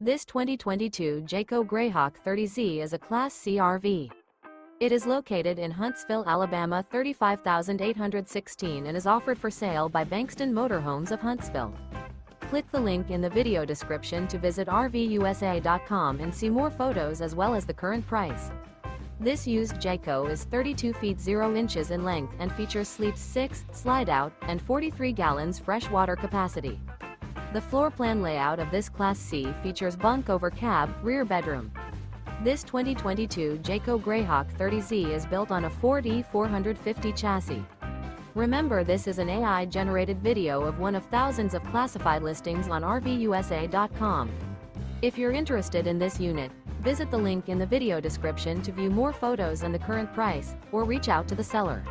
This 2022 Jayco Greyhawk 30Z is a Class C RV. It is located in Huntsville, Alabama 35816 and is offered for sale by Bankston Motorhomes of Huntsville. Click the link in the video description to visit RVUSA.com and see more photos as well as the current price. This used Jayco is 32 feet 0 inches in length and features sleeps 6, slide-out, and 43 gallons fresh water capacity. The floor plan layout of this Class C features bunk over cab, rear bedroom. This 2022 Jayco Greyhawk 30Z is built on a Ford E450 chassis. Remember, this is an AI-generated video of one of thousands of classified listings on RVUSA.com. If you're interested in this unit, visit the link in the video description to view more photos and the current price, or reach out to the seller.